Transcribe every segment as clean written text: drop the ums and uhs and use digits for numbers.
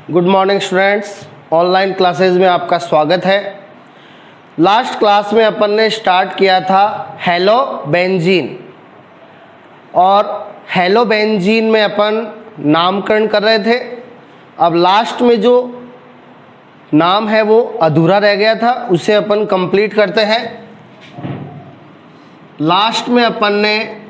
Good morning students, online classes में आपका स्वागत है। लास्ट क्लास में अपन ने स्टार्ट किया था हेलो बेंजीन, और हेलो बेंजीन में अपन नामकरण कर रहे थे। अब लास्ट में जो नाम है वो अधूरा रह गया था, उसे अपन कंप्लीट करते हैं। लास्ट में अपन ने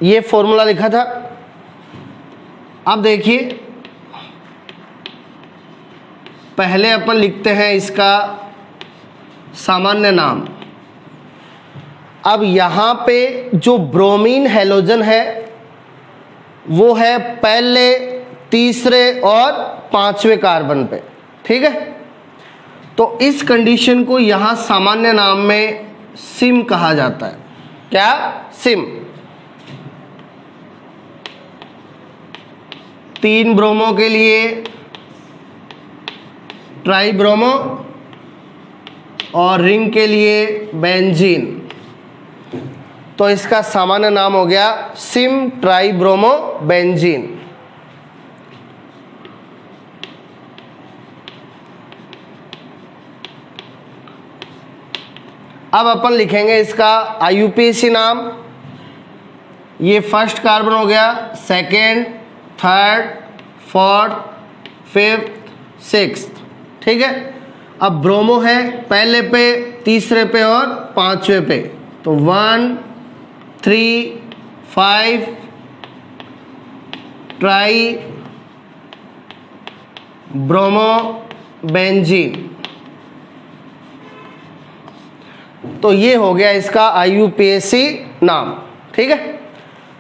ये फॉर्मूला लिखा था। अब देखिए, पहले अपन लिखते हैं इसका सामान्य नाम। अब यहाँ पे जो ब्रोमीन हैलोजन है वो है पहले, तीसरे और पांचवें कार्बन पे, ठीक है। तो इस कंडीशन को यहाँ सामान्य नाम में सिम कहा जाता है। क्या? सिम। 3 ब्रोमो के लिए ट्राई ब्रोमो और रिंग के लिए बेंजीन, तो इसका सामान्य नाम हो गया सिम ट्राई ब्रोमो बेंजीन। अब अपन लिखेंगे इसका IUPAC नाम। ये फर्स्ट कार्बन हो गया, second, third, fourth, fifth, sixth, ठीक है। अब ब्रोमो है पहले पे, तीसरे पे और पांचवे पे, तो 1, 3, 5 ट्राई ब्रोमो बेंजीन। तो ये हो गया इसका IUPAC नाम, ठीक है।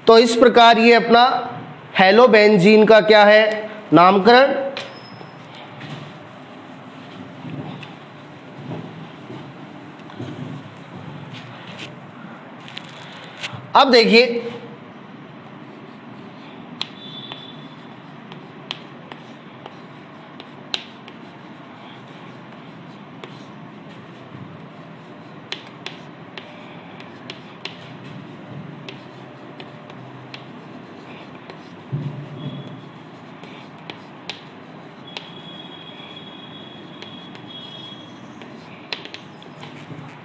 तो इस प्रकार ये अपना हेलो बेंजीन का क्या है, नामकरण। अब देखिए,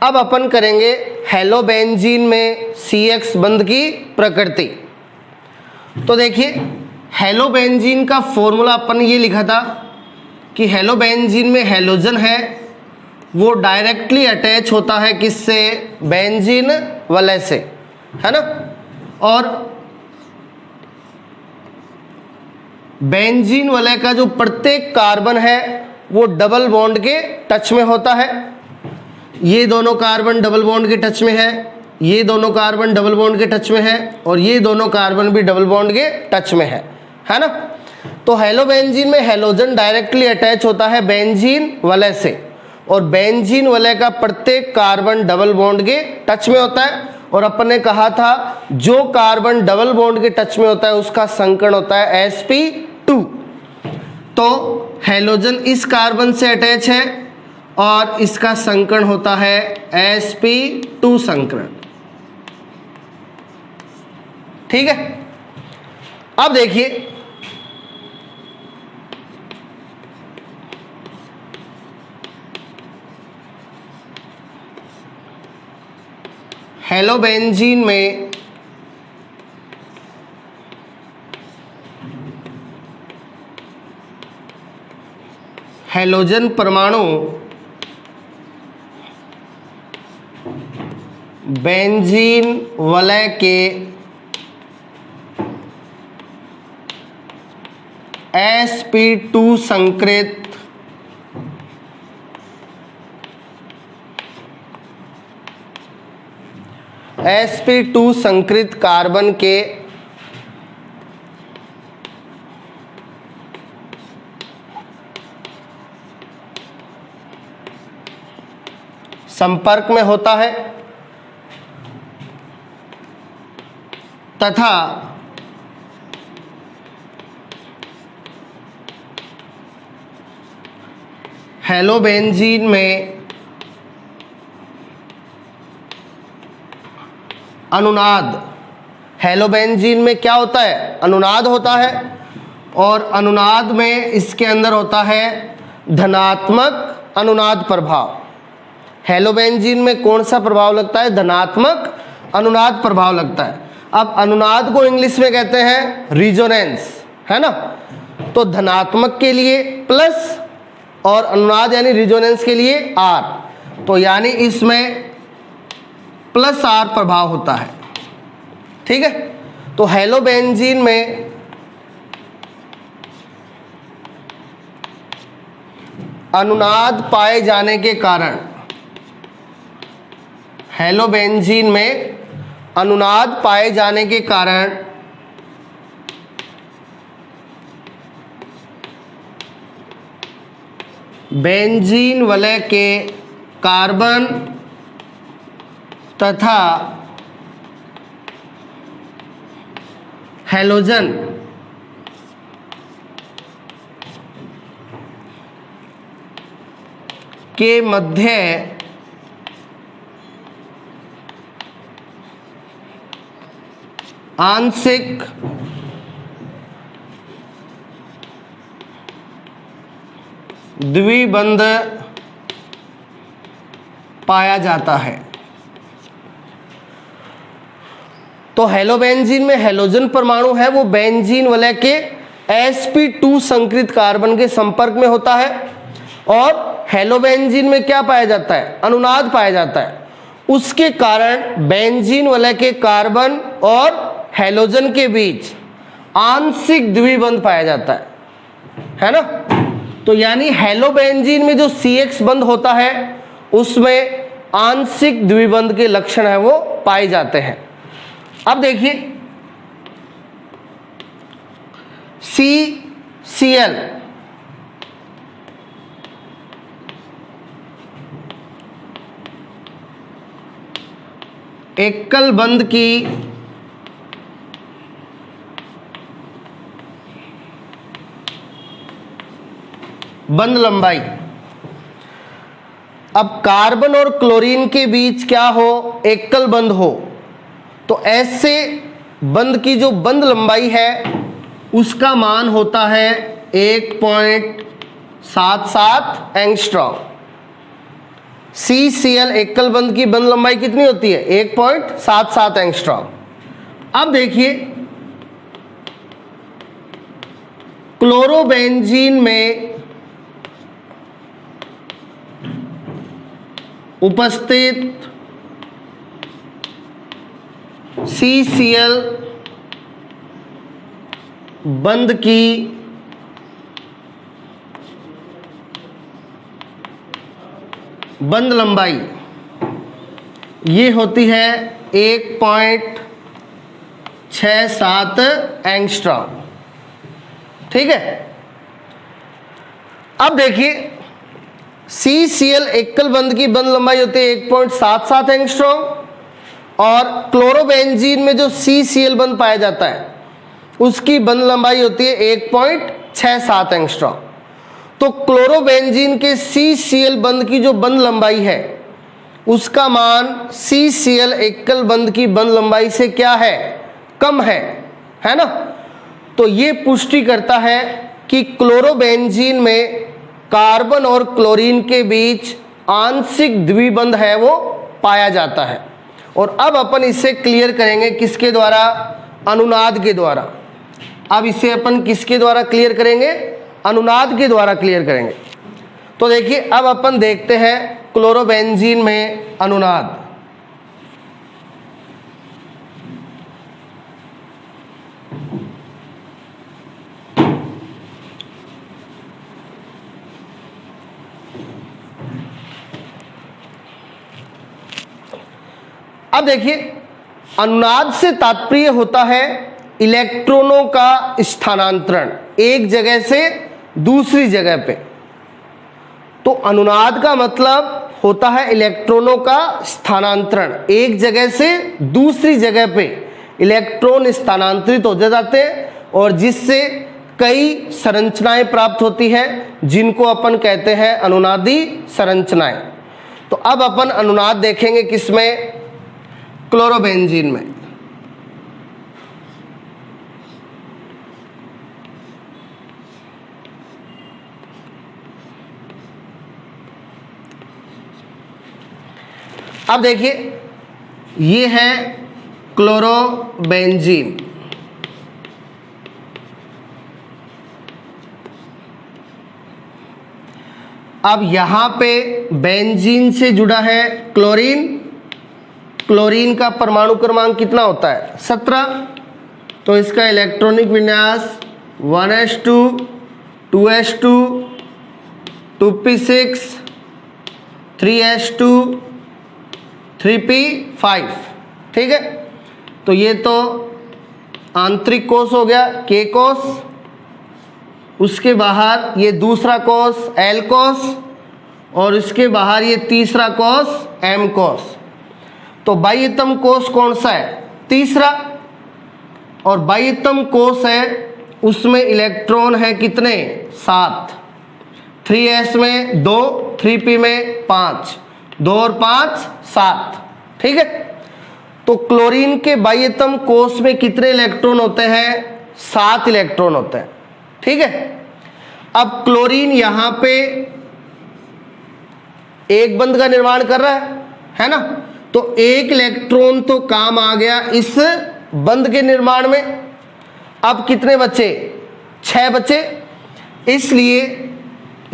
अब अपन करेंगे हेलो बेंजीन में CX बंध की प्रकृति। तो देखिए, हेलो बेंजीन का फॉर्मूला अपन ये लिखा था कि हेलो बेंजीन में हैलोजन है वो डायरेक्टली अटैच होता है किससे? बेंजीन वलय से, है ना। और बेंजीन वलय का जो प्रत्येक कार्बन है वो डबल बॉन्ड के टच में होता है। ये दोनों कार्बन डबल बॉन्ड के टच में है, ये दोनों कार्बन डबल बॉन्ड के टच में है, और ये दोनों कार्बन भी डबल बॉन्ड के टच में है ना। तो हेलो बेंजीन में हैलोजन डायरेक्टली अटैच होता है बेंजीन वलय से, और बेंजीन वलय का प्रत्येक कार्बन डबल बॉन्ड के टच में होता है। और अपन ने कहा था जो कार्बन डबल बॉन्ड के टच में होता है उसका संकरण होता है sp2। तो हैलोजन इस कार्बन से अटैच है और इसका संकरण होता है sp2 संकरण, ठीक है। अब देखिए, हेलो बेंजीन में हैलोजन परमाणु बेंजीन वलय के sp2 संकृत sp2 संकृत कार्बन के संपर्क में होता है तथा हेलोबेंजीन में अनुनाद, हेलोबेंजीन में क्या होता है? अनुनाद होता है, और अनुनाद में इसके अंदर होता है धनात्मक अनुनाद प्रभाव। हेलोबेंजीन में कौन सा प्रभाव लगता है? धनात्मक अनुनाद प्रभाव लगता है। अब अनुनाद को इंग्लिश में कहते हैं रिजोनेंस, है ना। तो धनात्मक के लिए प्लस और अनुनाद यानी रिजोनेंस के लिए आर, तो यानी इसमें प्लस आर प्रभाव होता है, ठीक है। तो हेलोबेंजीन में अनुनाद पाए जाने के कारण, हेलोबेंजीन में अनुनाद पाए जाने के कारण बेंजीन वलय के कार्बन तथा हैलोजन के मध्य आंशिक द्विबंध पाया जाता है। तो हेलोबेंजीन में हैलोजन परमाणु है वो बेंजीन वलय के sp2 संकृत कार्बन के संपर्क में होता है, और हेलोबेंजीन में क्या पाया जाता है? अनुनाद पाया जाता है। उसके कारण बेंजीन वलय के कार्बन और हैलोजन के बीच आंशिक द्विबंध पाया जाता है ना। तो यानी हेलोबेंजीन में जो CX बंध होता है उसमें आंशिक द्विबंध के लक्षण है वो पाए जाते हैं। अब देखिए CCl एकल बंध की बंध लंबाई, अब कार्बन और क्लोरीन के बीच क्या हो? एकल बंध हो, तो ऐसे बंध की जो बंध लंबाई है उसका मान होता है 1.77 एंगस्ट्रॉम। CCl एकल बंध की बंध लंबाई कितनी होती है? 1.77 एंगस्ट्रॉम। अब देखिए क्लोरोबेंजीन में उपस्थित CCl बंध की बंध लंबाई ये होती है 1.67 एंगस्ट्रॉम, ठीक है। अब देखिए CCl एकल बंध की बंध लंबाई होती है 1.77 एंगस्ट्रॉम, और क्लोरोबेंजीन में जो CCl बंध पाया जाता है उसकी बंध लंबाई होती है 1.67 एंगस्ट्रॉम। तो क्लोरोबेंजीन के CCl बंध की जो बंध लंबाई है उसका मान CCl एकल बंध की बंध लंबाई से क्या है? कम है ना। तो ये पुष्टि करता है कि क्लोरोबेंजीन में कार्बन और क्लोरीन के बीच आंशिक द्विबंध है वो पाया जाता है। और अब अपन इसे क्लियर करेंगे किसके द्वारा? अनुनाद के द्वारा। अब इसे अपन किसके द्वारा क्लियर करेंगे? अनुनाद के द्वारा क्लियर करेंगे। तो देखिए अब अपन देखते हैं क्लोरोबेंजीन में अनुनाद। अब देखिए अनुनाद से तात्पर्य होता है इलेक्ट्रॉनों का स्थानांतरण एक जगह से दूसरी जगह पे। तो अनुनाद का मतलब होता है इलेक्ट्रॉनों का स्थानांतरण, एक जगह से दूसरी जगह पे इलेक्ट्रॉन स्थानांतरित हो जाते हैं और जिससे कई संरचनाएं प्राप्त होती है जिनको अपन कहते हैं अनुनादी संरचनाएं। तो अब अपन अनुनाद देखेंगे किसमें? क्लोरोबेंजीन में। अब देखिए ये है क्लोरोबेंजीन। अब यहां पे बेंजीन से जुड़ा है क्लोरीन। क्लोरीन का परमाणु क्रमांक कितना होता है? 17। तो इसका इलेक्ट्रॉनिक विन्यास 1s2 2s2 2p6 3s2 3p5। ठीक है, तो ये तो आंतरिक कोष हो गया, K कोष। उसके बाहर ये दूसरा कोष L कोष, और इसके बाहर ये तीसरा कोष M कोष। तो बाह्यतम कोष कौन सा है? तीसरा। और बाह्यतम कोष है उसमें इलेक्ट्रॉन है कितने? 7। 3s में 2, 3p में 5, 2 और 5 7। ठीक है, तो क्लोरीन के बाह्यतम कोष में कितने इलेक्ट्रॉन होते हैं? 7 इलेक्ट्रॉन होते हैं। ठीक है, अब क्लोरीन यहां पे एक बंध का निर्माण कर रहा है ना? तो एक इलेक्ट्रॉन तो काम आ गया इस बंध के निर्माण में। अब कितने बचे? 6 बचे। इसलिए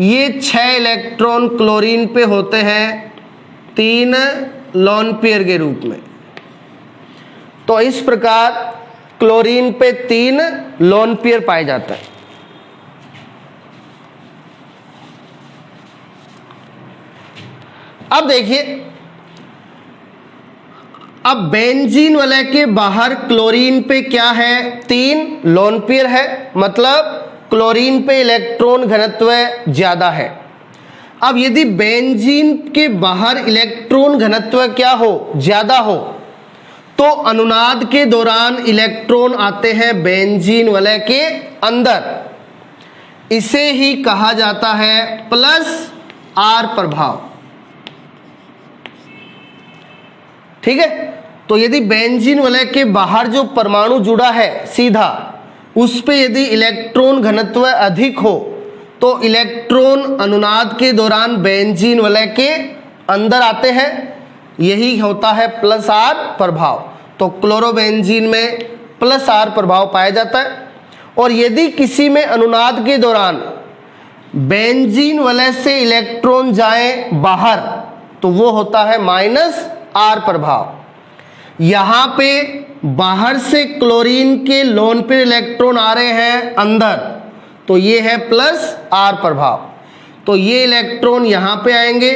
ये 6 इलेक्ट्रॉन क्लोरीन पे होते हैं 3 लोन पेयर के रूप में। तो इस प्रकार क्लोरीन पे 3 लोन पेयर पाए जाते हैं। अब देखिए, अब बेंजीन वलय के बाहर क्लोरीन पे क्या है? 3 लोन पेयर है, मतलब क्लोरीन पे इलेक्ट्रॉन घनत्व ज्यादा है। अब यदि बेंजीन के बाहर इलेक्ट्रॉन घनत्व क्या हो? ज्यादा हो, तो अनुनाद के दौरान इलेक्ट्रॉन आते हैं बेंजीन वलय के अंदर। इसे ही कहा जाता है प्लस आर प्रभाव। ठीक है, तो यदि बेंजीन वलय के बाहर जो परमाणु जुड़ा है सीधा, उस पे यदि इलेक्ट्रॉन घनत्व अधिक हो तो इलेक्ट्रॉन अनुनाद के दौरान बेंजीन वलय के अंदर आते हैं। यही होता है प्लस आर प्रभाव। तो क्लोरोबेंजीन में प्लस आर प्रभाव पाया जाता है। और यदि किसी में अनुनाद के दौरान बेंजीन वलय से इलेक्ट्रॉन जाए बाहर, तो वो होता है माइनस आर प्रभाव। यहां पे बाहर से क्लोरीन के लोन पेयर इलेक्ट्रॉन आ रहे हैं अंदर, तो ये है प्लस आर प्रभाव। तो ये इलेक्ट्रॉन यहां पे आएंगे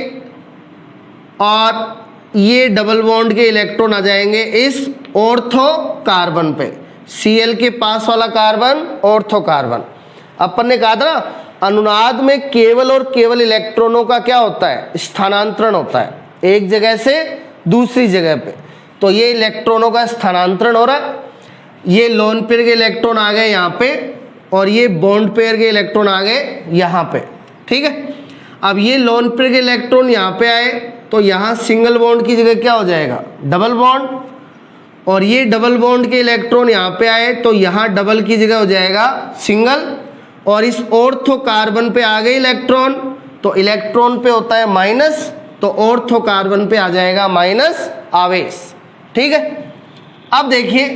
और ये डबल बॉन्ड के इलेक्ट्रॉन आ जाएंगे इस ऑर्थो कार्बन पे। Cl के पास वाला कार्बन ऑर्थो कार्बन। अपन ने कहा था ना, अनुनाद में केवल और केवल इलेक्ट्रॉनों का क्या होता है? स्थानांतरण होता है एक जगह से दूसरी जगह पे। तो ये इलेक्ट्रॉनों का स्थानांतरण हो रहा है। ये लोन पेयर के इलेक्ट्रॉन आ गए यहाँ पे, और ये बॉन्ड पेयर के इलेक्ट्रॉन आ गए यहाँ पे। ठीक है, अब ये लोन पेयर के इलेक्ट्रॉन यहाँ पे आए, तो यहाँ सिंगल बॉन्ड की जगह क्या हो जाएगा? Double bond. और ये डबल बॉन्ड के इलेक्ट्रॉन यहाँ पे आए, तो यहाँ डबल की जगह हो जाएगा सिंगल। और इस ऑर्थो कार्बन पे आ गए इलेक्ट्रॉन, तो इलेक्ट्रॉन पे होता है माइनस, तो ऑर्थो कार्बन पे आ जाएगा माइनस आवेश। ठीक है, अब देखिए,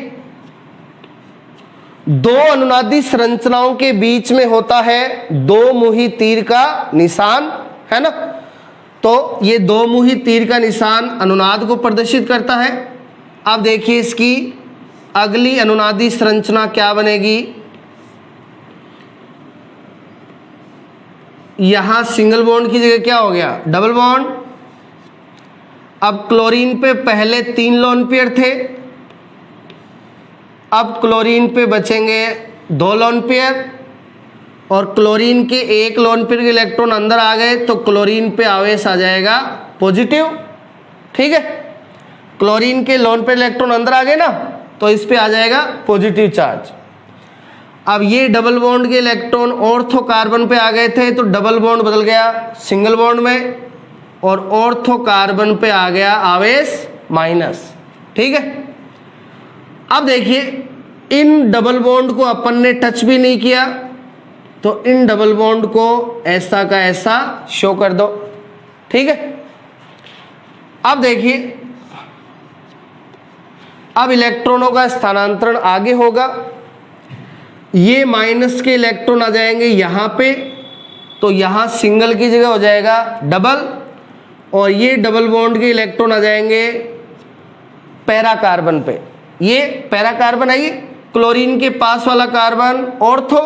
दो अनुनादी संरचनाओं के बीच में होता है 2 मुही तीर का निशान, है ना? तो ये 2 मुही तीर का निशान अनुनाद को प्रदर्शित करता है। अब देखिए इसकी अगली अनुनादी संरचना क्या बनेगी? यहां सिंगल बॉन्ड की जगह क्या हो गया? Double bond. अब क्लोरीन पे पहले 3 लोन पेयर थे, अब क्लोरीन पे बचेंगे 2 लोन पेयर, और क्लोरीन के 1 लोन पेयर के इलेक्ट्रॉन अंदर आ गए, तो क्लोरीन पे आवेश आ जाएगा पॉजिटिव। ठीक है, क्लोरीन के लोन पेयर इलेक्ट्रॉन अंदर आ गए ना, तो इस पे आ जाएगा पॉजिटिव चार्ज। अब ये डबल बॉन्ड के इलेक्ट्रॉन ऑर्थो कार्बन पे आ गए थे तो डबल बॉन्ड बदल गया सिंगल बॉन्ड में, और ऑर्थो कार्बन पे आ गया आवेश माइनस। ठीक है, अब देखिए इन डबल बॉन्ड को अपन ने टच भी नहीं किया, तो इन डबल बॉन्ड को ऐसा का ऐसा शो कर दो। ठीक है, अब देखिए अब इलेक्ट्रॉनों का स्थानांतरण आगे होगा, ये माइनस के इलेक्ट्रॉन आ जाएंगे यहां पे, तो यहां सिंगल की जगह हो जाएगा डबल, और ये डबल बॉन्ड के इलेक्ट्रॉन आ जाएंगे पैरा कार्बन पे। ये पैरा कार्बन है, ये क्लोरीन के पास वाला कार्बन ऑर्थो,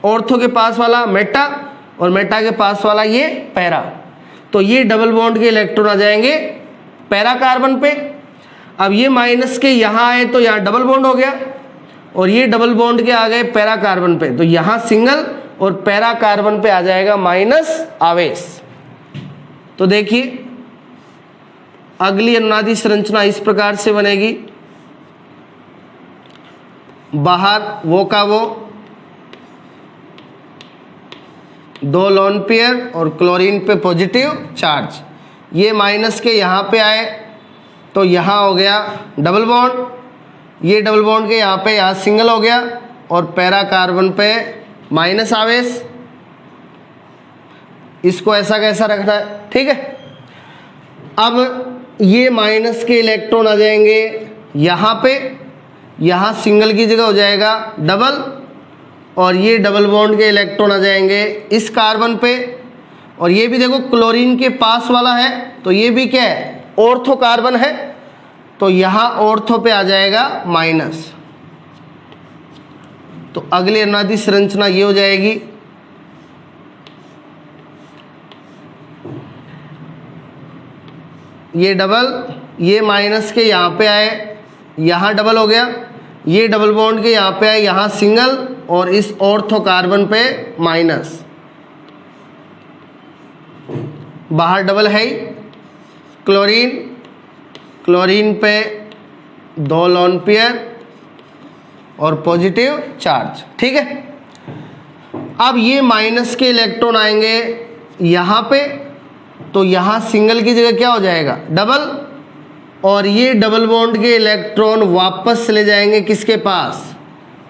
ऑर्थो के पास वाला मेटा, और मेटा के पास वाला ये पैरा, तो ये डबल बॉन्ड के इलेक्ट्रॉन आ जाएंगे पैरा कार्बन पे। अब ये माइनस के यहाँ आए तो यहाँ डबल बॉन्ड हो गया, और ये डबल बॉन्ड के आ गए पैरा कार्बन पे, तो यहाँ सिंगल और पैरा कार्बन पे आ जाएगा माइनस आवेश। तो देखिए अगली अनुनादी संरचना इस प्रकार से बनेगी, बाहर वो का वो, 2 लोन पेयर और क्लोरीन पे पॉजिटिव चार्ज, ये माइनस के यहाँ पे आए तो यहाँ हो गया डबल बॉन्ड, ये डबल बॉन्ड के यहाँ पे यहाँ सिंगल हो गया, और पैरा कार्बन पे माइनस आवेश। इसको ऐसा कैसा रखना है। ठीक है, अब ये माइनस के इलेक्ट्रॉन आ जाएंगे यहाँ पे, यहाँ सिंगल की जगह हो जाएगा डबल, और ये डबल बॉन्ड के इलेक्ट्रॉन आ जाएंगे इस कार्बन पे, और ये भी देखो क्लोरीन के पास वाला है, तो ये भी क्या है ऑर्थो कार्बन है, तो यहाँ ऑर्थो पे आ जाएगा माइनस। तो अगली अनुनादी संरचना ये हो जाएगी, ये डबल, ये माइनस के यहाँ पे आए, यहाँ डबल हो गया, ये डबल बॉन्ड के यहाँ पे आए, यहाँ सिंगल, और इस ऑर्थो कार्बन पे माइनस, बाहर डबल है ही, क्लोरीन, क्लोरीन पे 2 लोन पेयर और पॉजिटिव चार्ज। ठीक है, अब ये माइनस के इलेक्ट्रॉन आएंगे यहाँ पे, तो यहाँ सिंगल की जगह क्या हो जाएगा डबल, और ये डबल बॉन्ड के इलेक्ट्रॉन वापस चले जाएंगे किसके पास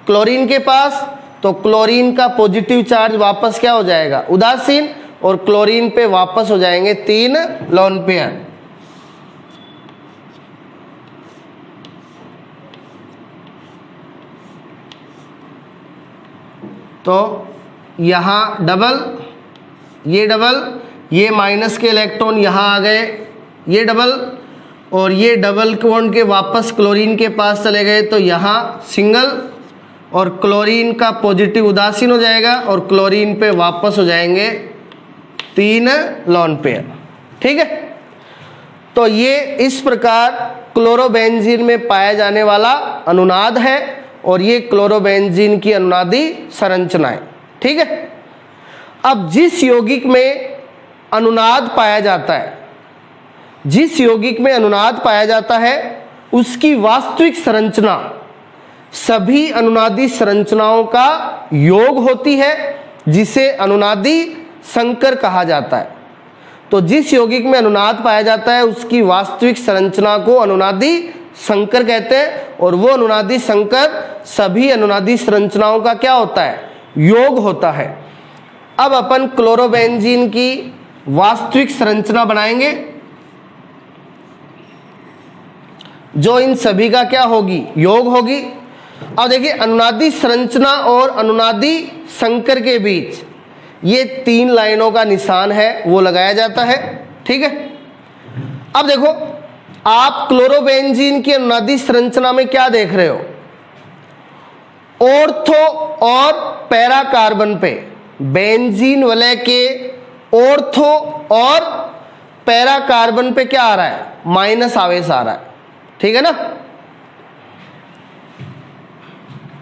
क्लोरीन के पास, तो क्लोरीन का पॉजिटिव चार्ज वापस क्या हो जाएगा उदासीन, और क्लोरीन पे वापस हो जाएंगे 3 लोन पेयर। तो यहाँ डबल, ये माइनस के इलेक्ट्रॉन यहाँ आ गए, ये डबल, और ये डबल बॉन्ड के वापस क्लोरीन के पास चले गए, तो यहाँ सिंगल, और क्लोरीन का पॉजिटिव उदासीन हो जाएगा, और क्लोरीन पे वापस हो जाएंगे 3 लोन पेयर। ठीक है, तो ये इस प्रकार क्लोरोबेंजीन में पाया जाने वाला अनुनाद है, और ये क्लोरोबेंजीन की अनुनादी संरचना है। ठीक है, अब जिस यौगिक में अनुनाद पाया जाता है, जिस यौगिक में अनुनाद पाया जाता है उसकी वास्तविक संरचना सभी अनुनादी संरचनाओं का योग होती है, जिसे अनुनादी संकर कहा जाता है। तो जिस यौगिक में अनुनाद पाया जाता है उसकी वास्तविक संरचना को अनुनादी संकर कहते हैं, और वो अनुनादी संकर सभी अनुनादी संरचनाओं का क्या होता है योग होता है। अब अपन क्लोरोबेंजीन की वास्तविक संरचना बनाएंगे, जो इन सभी का क्या होगी योग होगी। अब देखिए अनुनादी संरचना और अनुनादी संकर के बीच ये 3 लाइनों का निशान है वो लगाया जाता है। ठीक है, अब देखो आप क्लोरोबेंजीन की अनुनादी संरचना में क्या देख रहे हो, ऑर्थो और पैरा कार्बन पे बेंजीन वलय के ऑर्थो और पैरा कार्बन पे क्या आ रहा है माइनस आवेश आ रहा है। ठीक है ना,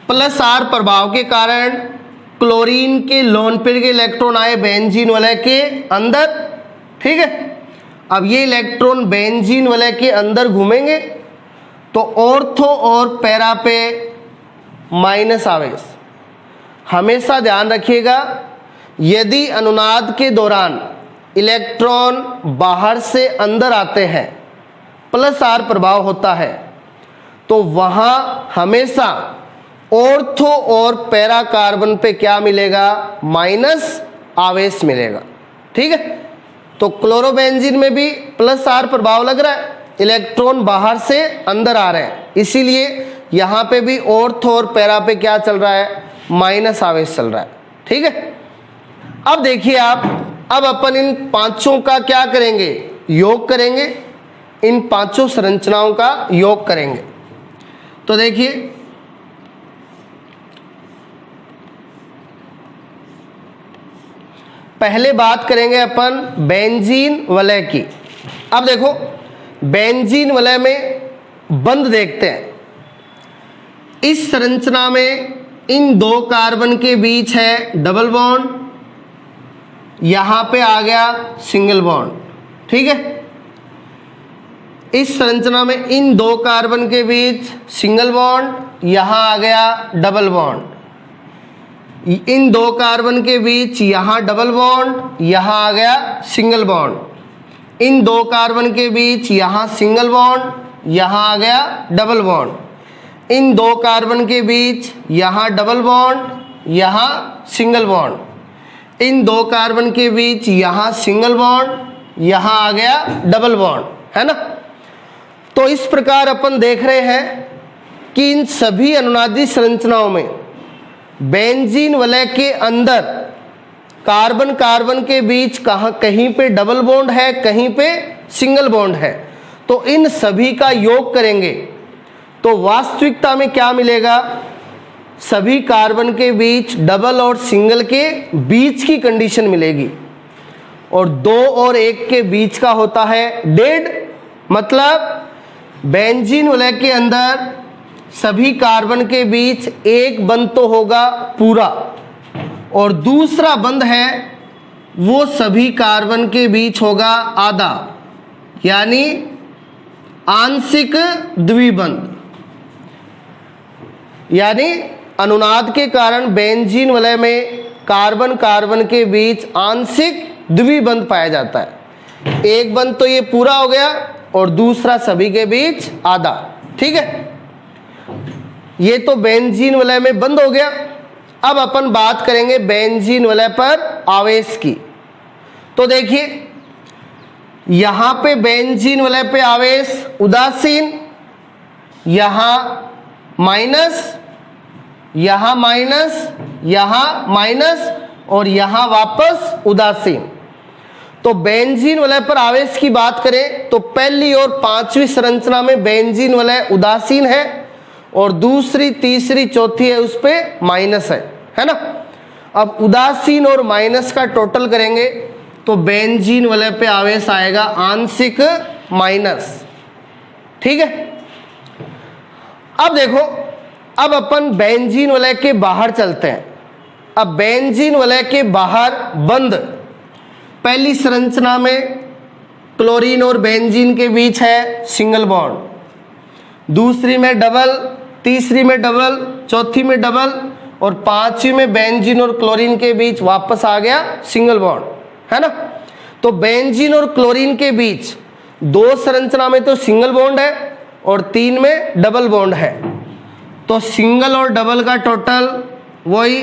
प्लस आर प्रभाव के कारण क्लोरीन के लोन पेयर के इलेक्ट्रॉन आए बेंजीन वलय के अंदर। ठीक है, अब ये इलेक्ट्रॉन बेंजीन वलय के अंदर घूमेंगे तो ऑर्थो और पैरा पे माइनस आवेश, हमेशा ध्यान रखिएगा, यदि अनुनाद के दौरान इलेक्ट्रॉन बाहर से अंदर आते हैं, प्लस आर प्रभाव होता है, तो वहां हमेशा ऑर्थो और पैरा कार्बन पे क्या मिलेगा? माइनस आवेश मिलेगा। ठीक है, तो क्लोरोबेंजीन में भी प्लस आर प्रभाव लग रहा है, इलेक्ट्रॉन बाहर से अंदर आ रहे हैं, इसीलिए यहां पे भी ऑर्थो और पैरा पे क्या चल रहा है? माइनस आवेश चल रहा है। ठीक है, अब देखिए आप, अब अपन इन पांचों का क्या करेंगे? योग करेंगे, इन पांचों संरचनाओं का योग करेंगे। तो देखिए, पहले बात करेंगे अपन बेंजीन वलय की। अब देखो, बेंजीन वलय में बंध देखते हैं। इस संरचना में इन दो कार्बन के बीच है डबल बॉन्ड, यहां पे आ गया सिंगल बॉन्ड। ठीक है, इस संरचना में इन दो कार्बन के बीच सिंगल बॉन्ड, यहां आ गया डबल बॉन्ड। इन दो कार्बन के बीच यहां डबल बॉन्ड, यहां आ गया सिंगल बॉन्ड। इन दो कार्बन के बीच यहां सिंगल बॉन्ड, यहां आ गया डबल बॉन्ड। इन दो कार्बन के बीच यहां डबल बॉन्ड, यहां सिंगल बॉन्ड। इन दो कार्बन के बीच यहां सिंगल बॉन्ड, यहां आ गया डबल बॉन्ड, है ना। तो इस प्रकार अपन देख रहे हैं कि इन सभी अनुनादी संरचनाओं में बेंजीन वलय के अंदर कार्बन कार्बन के बीच कहीं पे डबल बॉन्ड है, कहीं पे सिंगल बॉन्ड है। तो इन सभी का योग करेंगे तो वास्तविकता में क्या मिलेगा? सभी कार्बन के बीच डबल और सिंगल के बीच की कंडीशन मिलेगी, और 2 और 1 के बीच का होता है डेड। मतलब बेंजीन वलय के अंदर सभी कार्बन के बीच एक बंध तो होगा पूरा, और दूसरा बंध है वो सभी कार्बन के बीच होगा आधा, यानी आंशिक द्विबंध। यानी अनुनाद के कारण बेंजीन वलय में कार्बन कार्बन के बीच आंशिक द्विबंध पाया जाता है। एक बंध तो ये पूरा हो गया और दूसरा सभी के बीच आधा। ठीक है, ये तो बेंजीन वलय में बंद हो गया। अब अपन बात करेंगे बेंजीन वलय पर आवेश की। तो देखिए, यहां पे बेंजीन वलय पे आवेश उदासीन, यहां माइनस, यहां माइनस, यहां माइनस, और यहां वापस उदासीन। तो बेंजीन वलय पर आवेश की बात करें तो पहली और पांचवी संरचना में बेंजीन वलय उदासीन है, और दूसरी तीसरी चौथी है उस पे माइनस है ना। अब उदासीन और माइनस का टोटल करेंगे तो बेंजीन वलय पे आवेश आएगा आंशिक माइनस। ठीक है, अब देखो, अब अपन बेंजीन वलय के बाहर चलते हैं। अब बेंजीन वलय के बाहर बंध, पहली संरचना में क्लोरीन और बेंजीन के बीच है सिंगल बॉन्ड, दूसरी में डबल, तीसरी में डबल, चौथी में डबल, और पांचवी में बेंजीन और क्लोरीन के बीच वापस आ गया सिंगल बॉन्ड, है ना। तो बेंजीन और क्लोरीन के बीच 2 संरचना में तो सिंगल बॉन्ड है और 3 में डबल बॉन्ड है। तो सिंगल और डबल का टोटल वही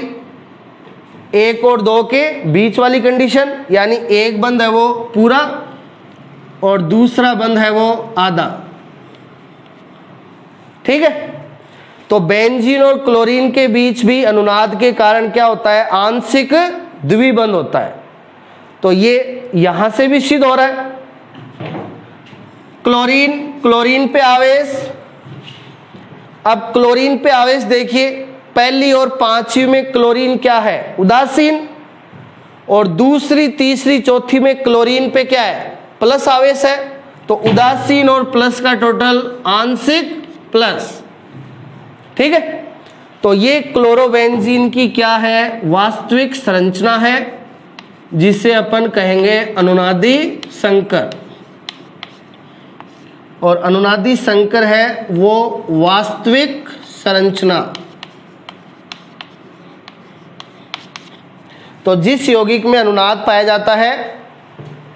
1 और 2 के बीच वाली कंडीशन, यानी एक बंध है वो पूरा और दूसरा बंध है वो आधा। ठीक है, तो बेंजीन और क्लोरीन के बीच भी अनुनाद के कारण क्या होता है? आंशिक द्विबंध होता है। तो ये यहां से भी सिद्ध हो रहा है। क्लोरीन पे आवेश, अब क्लोरीन पे आवेश देखिए, पहली और पांचवी में क्लोरीन क्या है? उदासीन, और दूसरी तीसरी चौथी में क्लोरीन पे क्या है? प्लस आवेश है। तो उदासीन और प्लस का टोटल आंशिक प्लस। ठीक है, तो ये क्लोरोबेंजीन की क्या है? वास्तविक संरचना है, जिसे अपन कहेंगे अनुनादी संकर। और अनुनादी संकर है वो वास्तविक संरचना। तो जिस यौगिक में अनुनाद पाया जाता है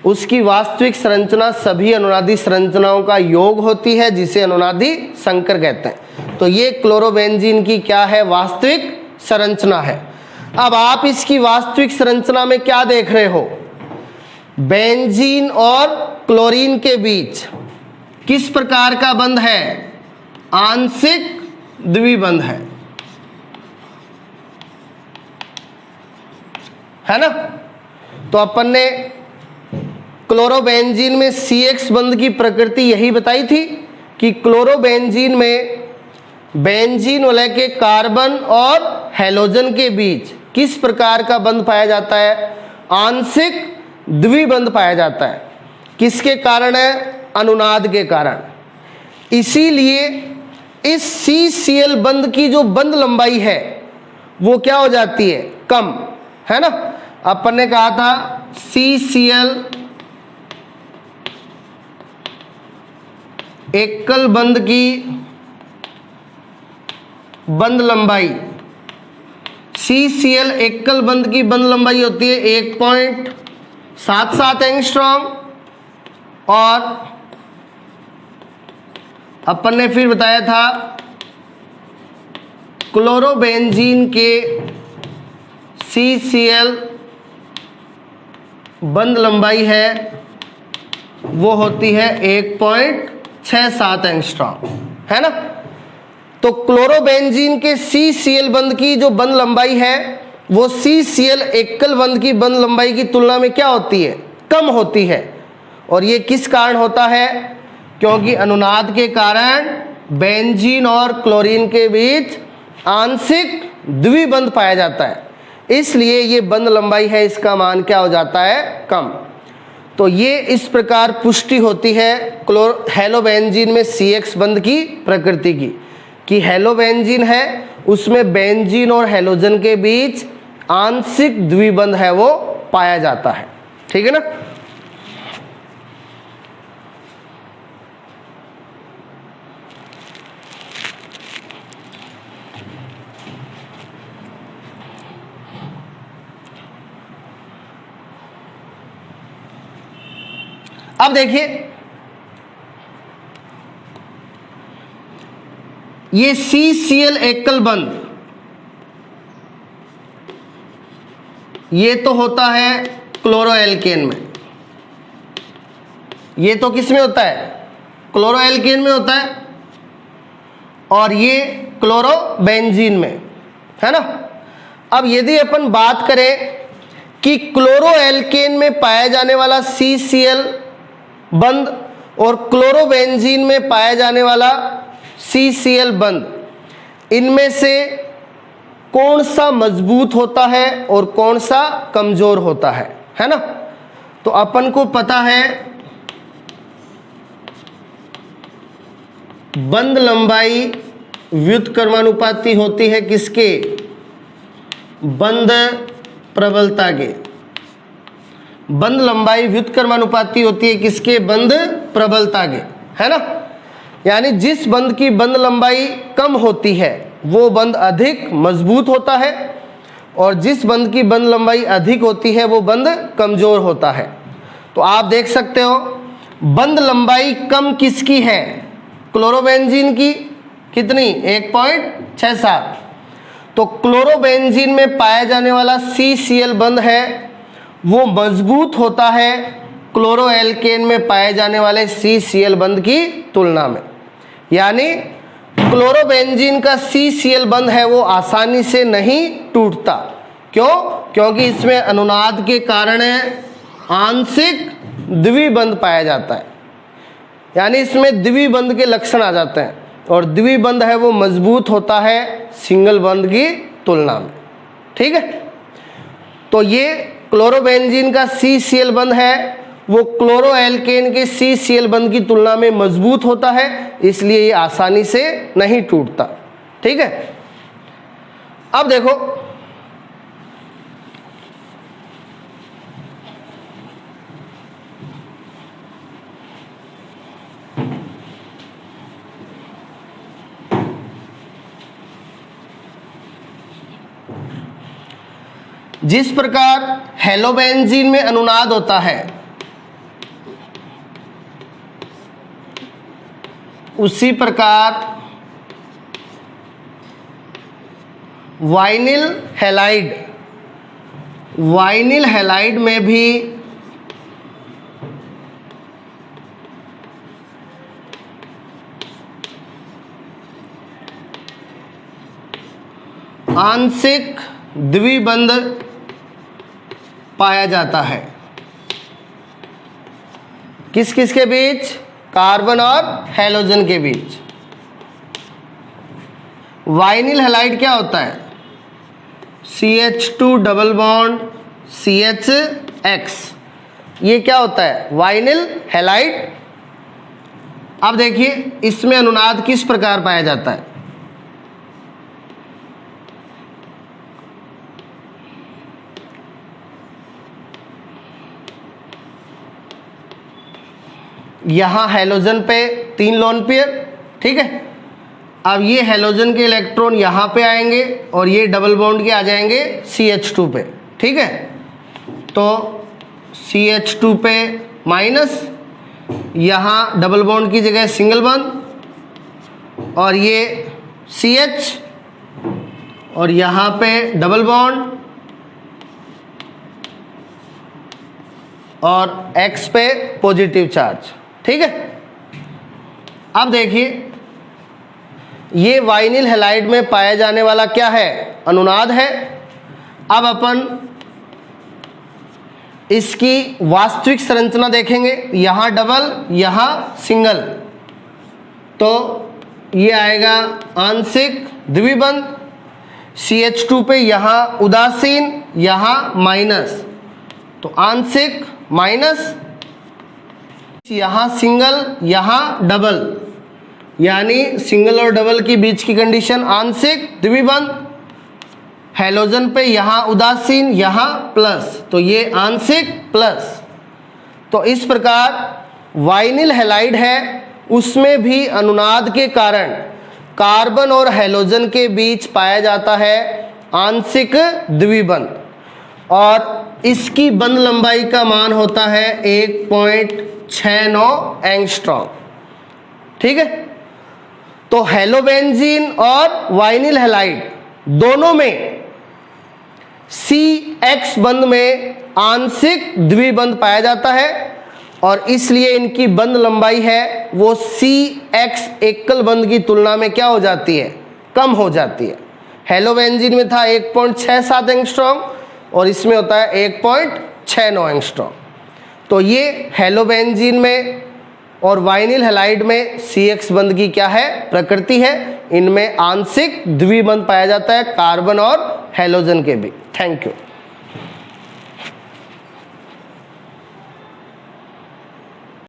उसकी वास्तविक संरचना सभी अनुनादी संरचनाओं का योग होती है, जिसे अनुनादी संकर कहते हैं। तो ये क्लोरोबेंजीन की क्या है, वास्तविक संरचना है। अब आप इसकी वास्तविक संरचना में क्या देख रहे हो, बेंजीन और क्लोरीन के बीच किस प्रकार का बंध है, आंशिक द्विबंध है ना। तो अपन ने क्लोरोबेंजीन में CX बंध की प्रकृति यही बताई थी कि क्लोरोबेंजीन में बेंजीन वलय के कार्बन और हैलोजन के बीच किस प्रकार का बंध पाया जाता है, आंशिक द्विबंध पाया जाता है। किसके कारण है, अनुनाद के कारण। इसीलिए इस CCl बंध की जो बंध लंबाई है वो क्या हो जाती है, कम, है ना। अपन ने कहा था CCl एकल बंध की बंध लंबाई, CCl एकल बंध की बंध लंबाई होती है 1.77 एंगस्ट्रॉम। और अपन ने फिर बताया था क्लोरोबेंजीन के CCl बंध लंबाई है वो होती है 1.67 एंगस्ट्रॉम, है ना। तो क्लोरोबेंजीन के CCl बंध की जो बंध लंबाई है वो CCl एकल बंध की बंध लंबाई की तुलना में क्या होती है, कम होती है। और ये किस कारण होता है, क्योंकि अनुनाद के कारण बेंजीन और क्लोरीन के बीच आंशिक द्विबंध पाया जाता है, इसलिए ये बंध लंबाई है, इसका मान क्या हो जाता है, कम। तो ये इस प्रकार पुष्टि होती है हेलोबेंजीन में CX बंध की प्रकृति की, कि हेलोबेंजीन है उसमें बेंजीन और हैलोजन के बीच आंशिक द्विबंध है वो पाया जाता है, ठीक है ना। अब देखिए ये CCl एकल बंध ये तो होता है क्लोरोएल्केन में, ये तो किस में होता है, क्लोरोएल्केन में होता है, और ये क्लोरोबेंजीन में, है ना। अब यदि अपन बात करें कि क्लोरोएल्केन में पाया जाने वाला CCl बंध और क्लोरोबेंजीन में पाया जाने वाला CCl बंध, इनमें से कौन सा मजबूत होता है और कौन सा कमजोर होता है ना। तो अपन को पता है बंध लंबाई व्युत्क्रमानुपाती होती है किसके, बंध प्रबलता के। बंध लंबाई व्युत्क्रमानुपाती होती है किसके, बंध प्रबलता के, है ना। यानी जिस बंध की बंध लंबाई कम होती है वो बंध अधिक मजबूत होता है, और जिस बंध की बंध लंबाई अधिक होती है वो बंध कमजोर होता है। तो आप देख सकते हो बंध लंबाई कम किसकी है, क्लोरोबेंजीन की, कितनी, 1.67। तो क्लोरोबेंजीन में पाया जाने वाला CCl बंध है वो मजबूत होता है क्लोरोएल्केन में पाए जाने वाले CCl बंध की तुलना में। यानी क्लोरोबेंजीन का CCl बंध है वो आसानी से नहीं टूटता, क्यों, क्योंकि इसमें अनुनाद के कारण आंशिक द्विबंध पाया जाता है, यानी इसमें द्विबंध के लक्षण आ जाते हैं, और द्विबंध है वो मजबूत होता है सिंगल बंध की तुलना में, ठीक है। तो ये क्लोरोबेंजीन का CCl बंध है वो क्लोरोएल्केन के CCl बंध की तुलना में मजबूत होता है, इसलिए ये आसानी से नहीं टूटता, ठीक है। अब देखो जिस प्रकार हेलोबेंजीन में अनुनाद होता है उसी प्रकार वाइनिल हैलाइड में भी आंशिक द्विबंध पाया जाता है। किस किस के बीच? कार्बन और हैलोजन के बीच। वाइनिल हैलाइड क्या होता है? CH2 डबल बॉन्ड CHX, ये क्या होता है? Vinyl halide. अब देखिए इसमें अनुनाद किस प्रकार पाया जाता है। यहां हैलोजन पे 3 लोन पेयर, ठीक है। अब ये हैलोजन के इलेक्ट्रॉन यहां पे आएंगे और ये डबल बॉन्ड के आ जाएंगे CH2 पे, ठीक है। तो CH2 पे माइनस, यहां डबल बॉन्ड की जगह सिंगल बॉन्ड और ये CH और यहां पे डबल बॉन्ड और X पे पॉजिटिव चार्ज, ठीक है। अब देखिए ये वाइनिल हैलाइड में पाया जाने वाला क्या है? अनुनाद है। अब अपन इसकी वास्तविक संरचना देखेंगे। यहां डबल, यहां सिंगल, तो ये आएगा आंशिक द्विबंध। CH2 पे यहां उदासीन, यहां माइनस, तो आंशिक माइनस, यहां सिंगल, यहां डबल, यानी सिंगल और डबल की बीच की कंडीशन आंशिक द्विबंध। हैलोजन पे यहां उदासीन, यहां प्लस, तो ये आंशिक प्लस। तो इस प्रकार वाइनिल हैलाइड है, उसमें भी अनुनाद के कारण कार्बन और हैलोजन के बीच पाया जाता है आंशिक द्विबंध और इसकी बंध लंबाई का मान होता है 1.69 एंगस्ट्रॉम, ठीक है। तो हेलोबेंजीन और वाइनिल हैलाइड दोनों में CX बंध में आंशिक द्विबंध पाया जाता है और इसलिए इनकी बंध लंबाई है वो CX एकल बंध की तुलना में क्या हो जाती है? कम हो जाती है। हेलोबेंजीन में था 1.67 एंगस्ट्रॉम और इसमें होता है 1.69 एंगस्ट्रॉम। तो ये हेलोबेंजीन में और वाइनिल हैलाइड में CX बंध की क्या है? प्रकृति है। इनमें आंशिक द्विबंध पाया जाता है कार्बन और हैलोजन के भी। Thank you.